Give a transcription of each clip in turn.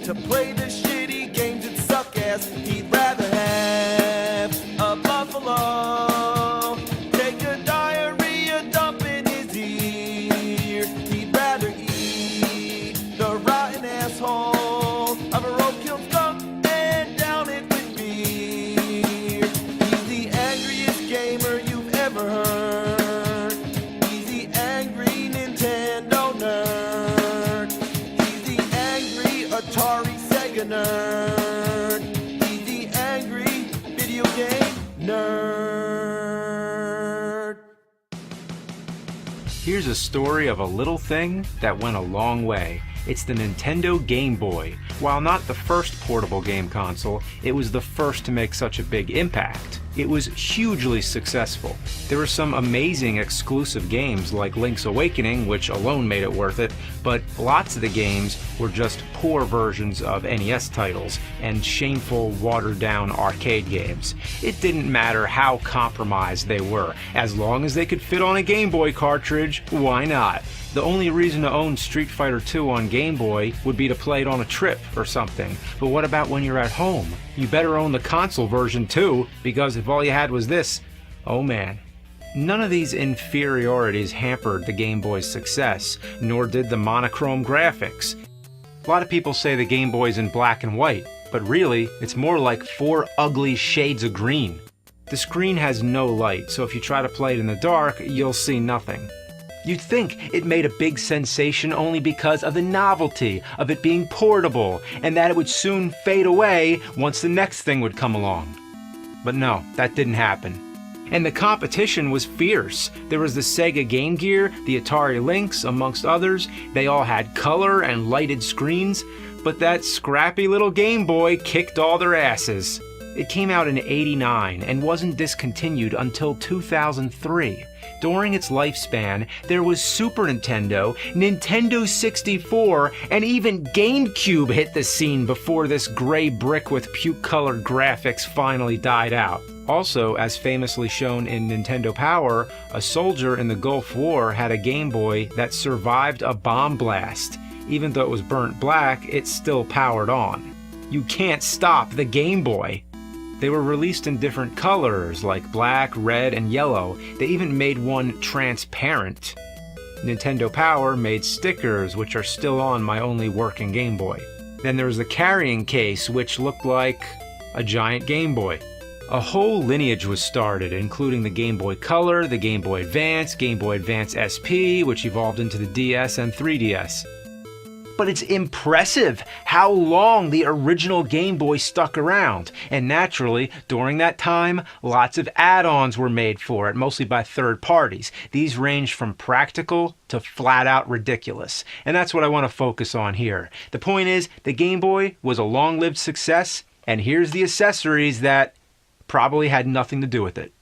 to play the shitty games that suck ass. He'd rather have a buffalo take a diarrhea dump in his ear. He'd rather eat the rotten asshole of a roadkill skunk and down it with beer. He's the angriest gamer you've ever heard. He's the angry Nintendo nerd. He's the angry Atari Sega nerd. He's the angry video game nerd. Here's a story of a little thing that went a long way. It's the Nintendo Game Boy. While not the first portable game console, it was the first to make such a big impact. It was hugely successful. There were some amazing exclusive games like Link's Awakening, which alone made it worth it, but lots of the games were just poor versions of NES titles and shameful, watered-down arcade games. It didn't matter how compromised they were. As long as they could fit on a Game Boy cartridge, why not? The only reason to own Street Fighter II on Game Boy would be to play it on a trip or something. But what about when you're at home? You better own the console version too, because if all you had was this, oh man. None of these inferiorities hampered the Game Boy's success, nor did the monochrome graphics. A lot of people say the Game Boy's in black and white, but really, it's more like 4 ugly shades of green. The screen has no light, so if you try to play it in the dark, you'll see nothing. You'd think it made a big sensation only because of the novelty of it being portable, and that it would soon fade away once the next thing would come along. But no, that didn't happen. And the competition was fierce. There was the Sega Game Gear, the Atari Lynx, amongst others. They all had color and lighted screens, but that scrappy little Game Boy kicked all their asses. It came out in '89 and wasn't discontinued until 2003. During its lifespan, there was Super Nintendo, Nintendo 64, and even GameCube hit the scene before this gray brick with puke-colored graphics finally died out. Also, as famously shown in Nintendo Power, a soldier in the Gulf War had a Game Boy that survived a bomb blast. Even though it was burnt black, it still powered on. You can't stop the Game Boy. They were released in different colors, like black, red, and yellow. They even made one transparent. Nintendo Power made stickers, which are still on my only working Game Boy. Then there was the carrying case, which looked like a giant Game Boy. A whole lineage was started, including the Game Boy Color, the Game Boy Advance SP, which evolved into the DS and 3DS. But it's impressive how long the original Game Boy stuck around. And naturally, during that time, lots of add-ons were made for it, mostly by third parties. These ranged from practical to flat-out ridiculous. And that's what I want to focus on here. The point is, the Game Boy was a long-lived success, and here's the accessories that probably had nothing to do with it.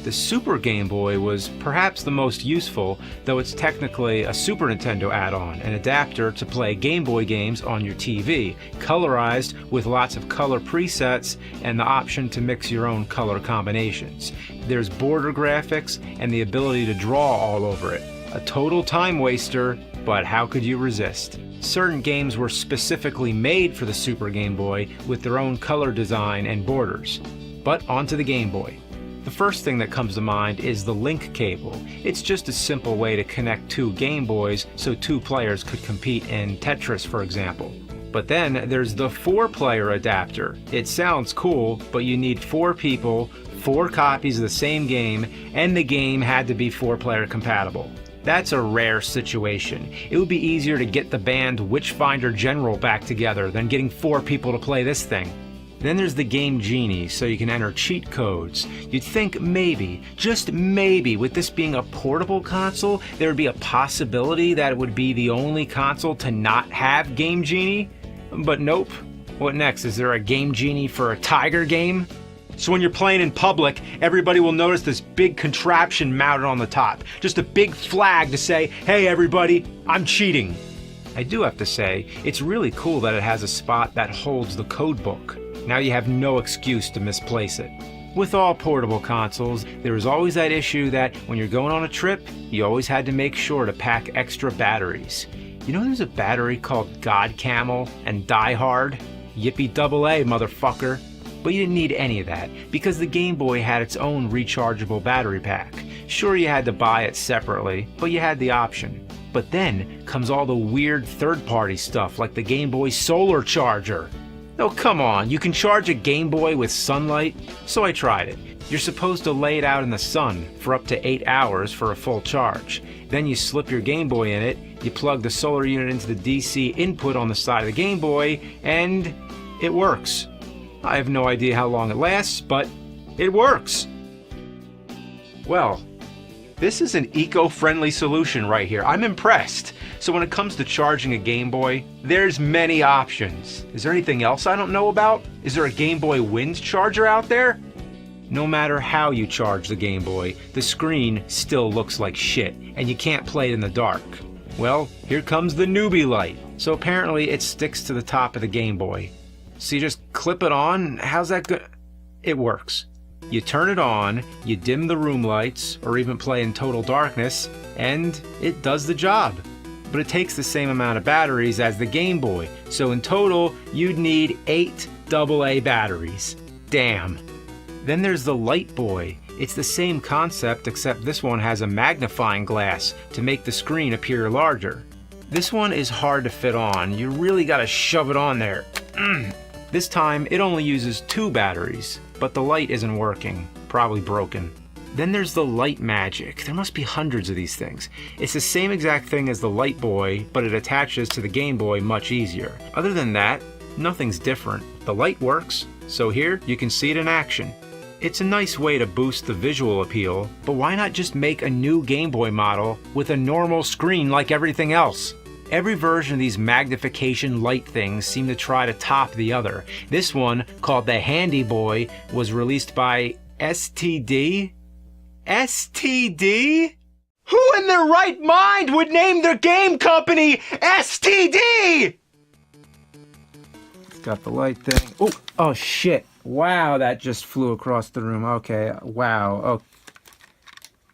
The Super Game Boy was perhaps the most useful, though it's technically a Super Nintendo add-on, an adapter to play Game Boy games on your TV, colorized with lots of color presets and the option to mix your own color combinations. There's border graphics and the ability to draw all over it. A total time waster, but how could you resist? Certain games were specifically made for the Super Game Boy with their own color design and borders. But onto the Game Boy. The first thing that comes to mind is the link cable. It's just a simple way to connect 2 Game Boys so 2 players could compete in Tetris, for example. But then there's the 4-player adapter. It sounds cool, but you need 4 people, 4 copies of the same game, and the game had to be 4-player compatible. That's a rare situation. It would be easier to get the band Witchfinder General back together than getting 4 people to play this thing. Then there's the Game Genie, so you can enter cheat codes. You'd think maybe, just maybe, with this being a portable console, there would be a possibility that it would be the only console to not have Game Genie. But nope. What next? Is there a Game Genie for a Tiger game? So when you're playing in public, everybody will notice this big contraption mounted on the top. Just a big flag to say, hey everybody, I'm cheating. I do have to say, it's really cool that it has a spot that holds the code book. Now you have no excuse to misplace it. With all portable consoles, there was always that issue that when you're going on a trip, you always had to make sure to pack extra batteries. You know there's a battery called God Camel and Die Hard? Yippee double A, motherfucker. But you didn't need any of that, because the Game Boy had its own rechargeable battery pack. Sure, you had to buy it separately, but you had the option. But then comes all the weird third-party stuff like the Game Boy Solar Charger. Oh, come on, you can charge a Game Boy with sunlight? So I tried it. You're supposed to lay it out in the sun for up to 8 hours for a full charge. Then you slip your Game Boy in it, you plug the solar unit into the DC input on the side of the Game Boy, and it works. I have no idea how long it lasts, but it works. Well, this is an eco-friendly solution right here. I'm impressed. So when it comes to charging a Game Boy, there's many options. Is there anything else I don't know about? Is there a Game Boy Wind charger out there? No matter how you charge the Game Boy, the screen still looks like shit, and you can't play it in the dark. Well, here comes the newbie light. So apparently it sticks to the top of the Game Boy. So you just clip it on, how's that good? It works. You turn it on, you dim the room lights, or even play in total darkness, and it does the job. But it takes the same amount of batteries as the Game Boy, so in total, you'd need 8 AA batteries. Damn. Then there's the Light Boy. It's the same concept, except this one has a magnifying glass to make the screen appear larger. This one is hard to fit on. You really gotta shove it on there. This time, it only uses 2 batteries, but the light isn't working. Probably broken. Then there's the Light Magic. There must be hundreds of these things. It's the same exact thing as the Light Boy, but it attaches to the Game Boy much easier. Other than that, nothing's different. The light works, so here you can see it in action. It's a nice way to boost the visual appeal, but why not just make a new Game Boy model with a normal screen like everything else? Every version of these magnification light things seem to try to top the other. This one, called the Handy Boy, was released by STD? STD? Who in their right mind would name their game company STD? It's got the light thing. Oh shit. Wow, that just flew across the room. Okay, wow. Oh,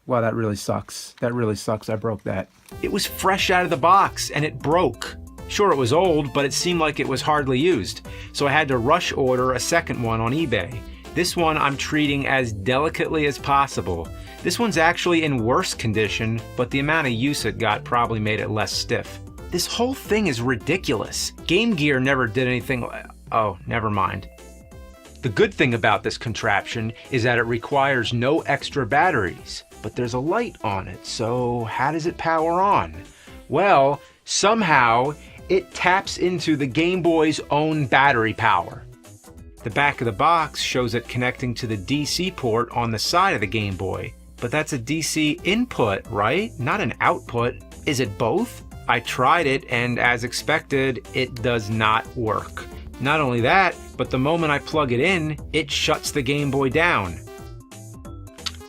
wow, that really sucks. That really sucks. I broke that. It was fresh out of the box, and it broke. Sure, it was old, but it seemed like it was hardly used. So I had to rush order a second one on eBay. This one I'm treating as delicately as possible. This one's actually in worse condition, but the amount of use it got probably made it less stiff. This whole thing is ridiculous. Game Gear never did anything oh, never mind. The good thing about this contraption is that it requires no extra batteries, but there's a light on it, so how does it power on? Well, somehow it taps into the Game Boy's own battery power. The back of the box shows it connecting to the DC port on the side of the Game Boy, but that's a DC input, right? Not an output. Is it both? I tried it, and as expected, it does not work. Not only that, but the moment I plug it in, it shuts the Game Boy down.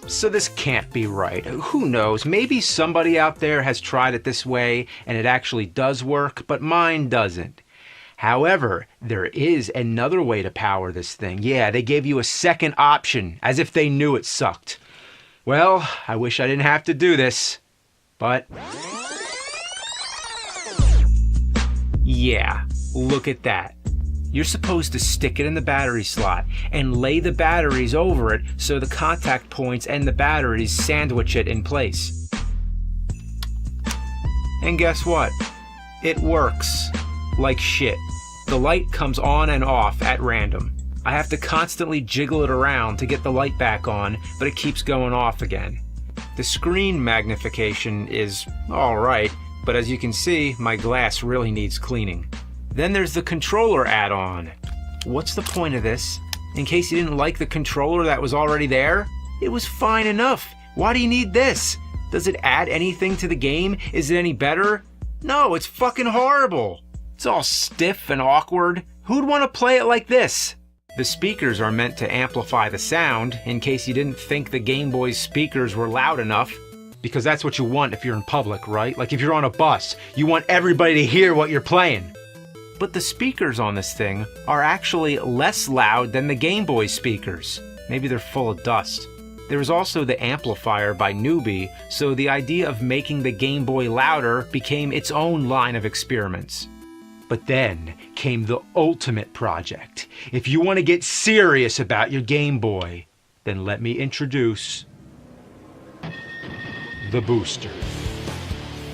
So this can't be right. Who knows? Maybe somebody out there has tried it this way and it actually does work, but mine doesn't. However, there is another way to power this thing. Yeah, they gave you a second option, as if they knew it sucked. Well, I wish I didn't have to do this, but yeah, look at that. You're supposed to stick it in the battery slot and lay the batteries over it so the contact points and the batteries sandwich it in place. And guess what? It works like shit. The light comes on and off at random. I have to constantly jiggle it around to get the light back on, but it keeps going off again. The screen magnification is alright, but as you can see, my glass really needs cleaning. Then there's the controller add-on. What's the point of this? In case you didn't like the controller that was already there? It was fine enough. Why do you need this? Does it add anything to the game? Is it any better? No, it's fucking horrible. It's all stiff and awkward. Who'd want to play it like this? The speakers are meant to amplify the sound, in case you didn't think the Game Boy's speakers were loud enough. Because that's what you want if you're in public, right? Like if you're on a bus, you want everybody to hear what you're playing. But the speakers on this thing are actually less loud than the Game Boy speakers. Maybe they're full of dust. There was also the amplifier by Newbie, so the idea of making the Game Boy louder became its own line of experiments. But then came the ultimate project. If you want to get serious about your Game Boy, then let me introduce the booster.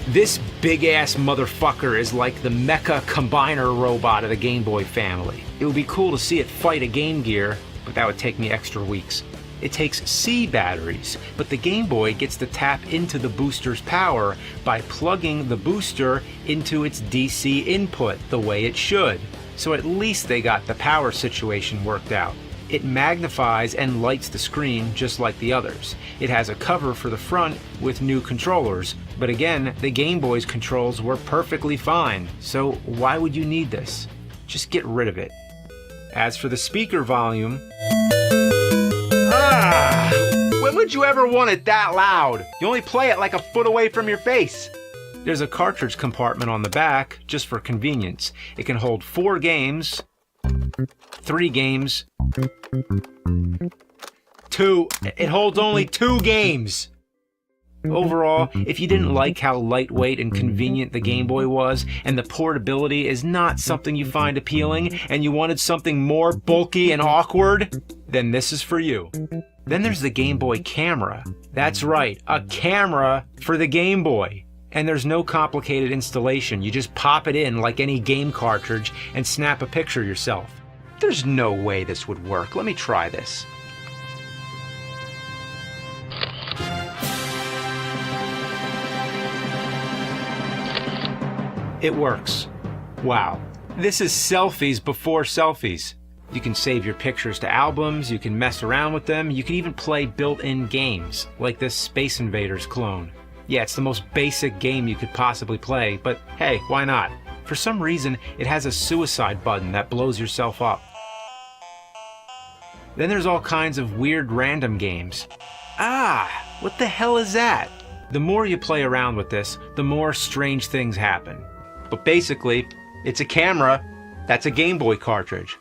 This big-ass motherfucker is like the mecha combiner robot of the Game Boy family. It would be cool to see it fight a Game Gear, but that would take me extra weeks. It takes C batteries, but the Game Boy gets to tap into the booster's power by plugging the booster into its DC input the way it should. So at least they got the power situation worked out. It magnifies and lights the screen just like the others. It has a cover for the front with new controllers, but again, the Game Boy's controls were perfectly fine, so why would you need this? Just get rid of it. As for the speaker volume, when would you ever want it that loud? You only play it like a foot away from your face. There's a cartridge compartment on the back, just for convenience. It can hold 4 games, 3 games, 2. It holds only 2 games. Overall, if you didn't like how lightweight and convenient the Game Boy was, and the portability is not something you find appealing, and you wanted something more bulky and awkward, then this is for you. Then there's the Game Boy camera. That's right, a camera for the Game Boy. And there's no complicated installation. You just pop it in like any game cartridge and snap a picture yourself. There's no way this would work. Let me try this. It works. Wow. This is selfies before selfies. You can save your pictures to albums, you can mess around with them, you can even play built-in games, like this Space Invaders clone. Yeah, it's the most basic game you could possibly play, but hey, why not? For some reason, it has a suicide button that blows yourself up. Then there's all kinds of weird random games. What the hell is that? The more you play around with this, the more strange things happen. But basically, it's a camera that's a Game Boy cartridge.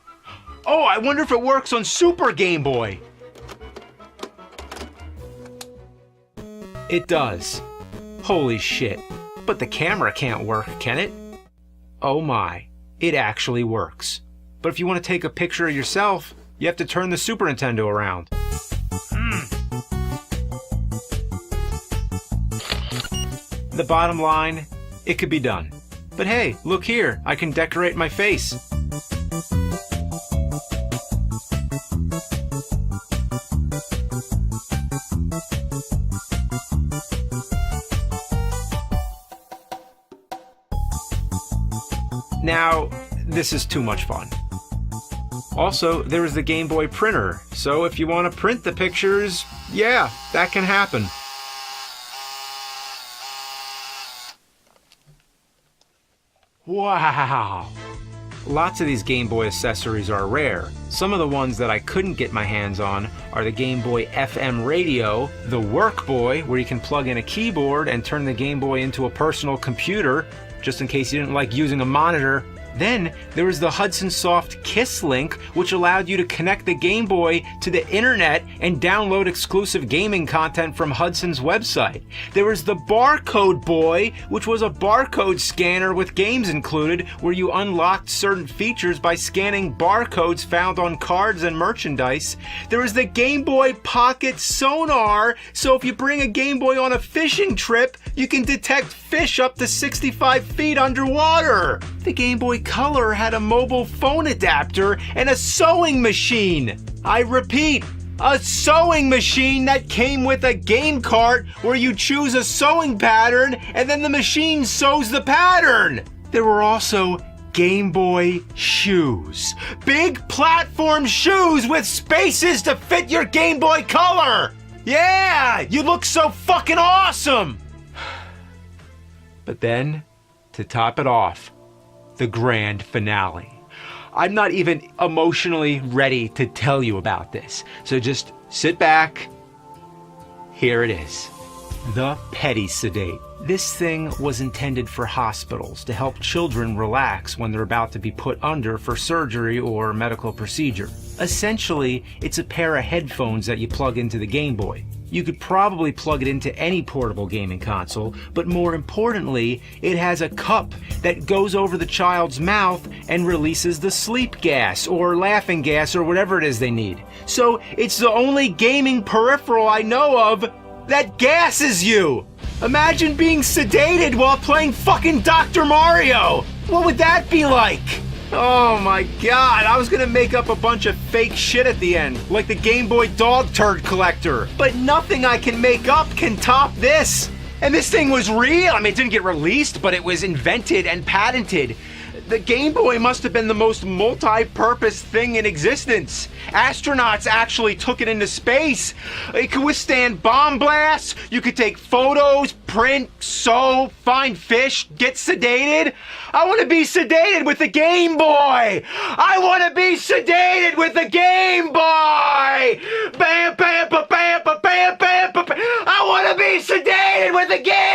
Oh, I wonder if it works on Super Game Boy. It does. Holy shit. But the camera can't work, can it? Oh my, it actually works. But if you want to take a picture of yourself, you have to turn the Super Nintendo around. The bottom line, it could be done. But hey, look here, I can decorate my face. Now, this is too much fun. Also, there is the Game Boy printer, so if you want to print the pictures, yeah, that can happen. Wow! Lots of these Game Boy accessories are rare. Some of the ones that I couldn't get my hands on are the Game Boy FM radio, the Work Boy, where you can plug in a keyboard and turn the Game Boy into a personal computer, just in case you didn't like using a monitor. Then there was the Hudson Soft Kiss Link, which allowed you to connect the Game Boy to the internet and download exclusive gaming content from Hudson's website. There was the Barcode Boy, which was a barcode scanner with games included, where you unlocked certain features by scanning barcodes found on cards and merchandise. There was the Game Boy Pocket Sonar, so if you bring a Game Boy on a fishing trip, you can detect fish up to 65 feet underwater. The Game Boy Color had a mobile phone adapter and a sewing machine. I repeat, a sewing machine that came with a game cart where you choose a sewing pattern and then the machine sews the pattern. There were also Game Boy shoes. Big platform shoes with spaces to fit your Game Boy Color. Yeah, you look so fucking awesome. But then, to top it off, the grand finale. I'm not even emotionally ready to tell you about this, so just sit back. Here it is. The Petty Sedate. This thing was intended for hospitals to help children relax when they're about to be put under for surgery or medical procedure. Essentially, it's a pair of headphones that you plug into the Game Boy. You could probably plug it into any portable gaming console, but more importantly, it has a cup that goes over the child's mouth and releases the sleep gas or laughing gas or whatever it is they need. So it's the only gaming peripheral I know of that gasses you. Imagine being sedated while playing fucking Dr. Mario. What would that be like? Oh my god, I was gonna make up a bunch of fake shit at the end, like the Game Boy dog turd collector. But nothing I can make up can top this. And this thing was real. I mean, it didn't get released, but it was invented and patented. The Game Boy must have been the most multi-purpose thing in existence. Astronauts actually took it into space. It could withstand bomb blasts. You could take photos, print, sew, find fish, get sedated. I want to be sedated with the Game Boy. I want to be sedated with the Game Boy. Bam, bam, ba, bam, ba, bam, bam, ba, bam. I want to be sedated with the Game